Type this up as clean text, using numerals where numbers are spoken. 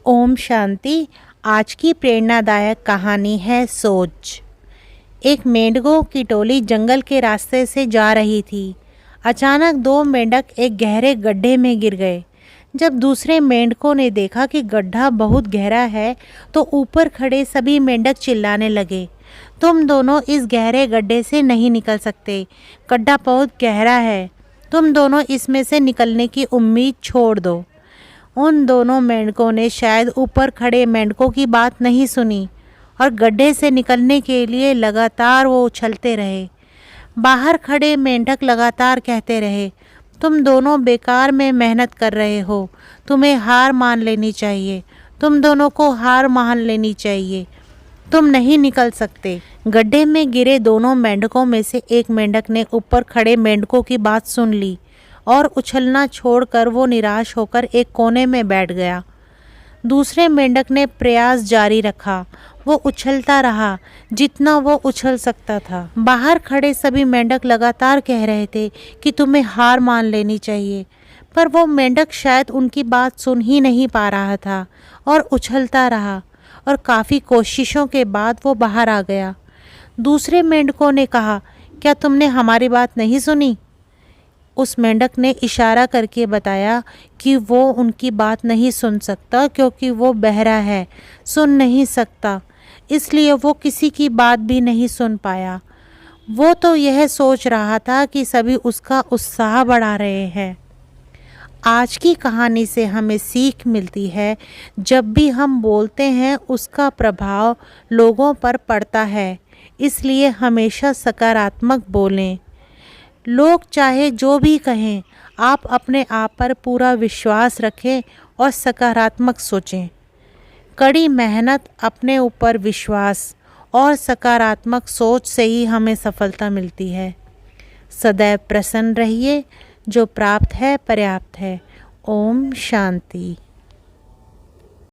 ओम शांति। आज की प्रेरणादायक कहानी है सोच। एक मेंढकों की टोली जंगल के रास्ते से जा रही थी। अचानक दो मेंढक एक गहरे गड्ढे में गिर गए। जब दूसरे मेंढकों ने देखा कि गड्ढा बहुत गहरा है तो ऊपर खड़े सभी मेंढक चिल्लाने लगे, तुम दोनों इस गहरे गड्ढे से नहीं निकल सकते, गड्ढा बहुत गहरा है, तुम दोनों इसमें से निकलने की उम्मीद छोड़ दो। उन दोनों मेंढकों ने शायद ऊपर खड़े मेंढकों की बात नहीं सुनी और गड्ढे से निकलने के लिए लगातार वो उछलते रहे। बाहर खड़े मेंढक लगातार कहते रहे, तुम दोनों बेकार में मेहनत कर रहे हो, तुम्हें हार मान लेनी चाहिए, तुम दोनों को हार मान लेनी चाहिए, तुम नहीं निकल सकते। गड्ढे में गिरे दोनों मेंढकों में से एक मेंढक ने ऊपर खड़े मेंढकों की बात सुन ली और उछलना छोड़कर वो निराश होकर एक कोने में बैठ गया। दूसरे मेंढक ने प्रयास जारी रखा। वो उछलता रहा जितना वो उछल सकता था। बाहर खड़े सभी मेंढक लगातार कह रहे थे कि तुम्हें हार मान लेनी चाहिए, पर वो मेंढक शायद उनकी बात सुन ही नहीं पा रहा था और उछलता रहा और काफ़ी कोशिशों के बाद वो बाहर आ गया। दूसरे मेंढकों ने कहा, क्या तुमने हमारी बात नहीं सुनी? उस मेंढक ने इशारा करके बताया कि वो उनकी बात नहीं सुन सकता क्योंकि वो बहरा है, सुन नहीं सकता, इसलिए वो किसी की बात भी नहीं सुन पाया। वो तो यह सोच रहा था कि सभी उसका उत्साह बढ़ा रहे हैं। आज की कहानी से हमें सीख मिलती है, जब भी हम बोलते हैं उसका प्रभाव लोगों पर पड़ता है, इसलिए हमेशा सकारात्मक बोलें। लोग चाहे जो भी कहें, आप अपने आप पर पूरा विश्वास रखें और सकारात्मक सोचें। कड़ी मेहनत, अपने ऊपर विश्वास और सकारात्मक सोच से ही हमें सफलता मिलती है। सदैव प्रसन्न रहिए, जो प्राप्त है पर्याप्त है। ओम शांति।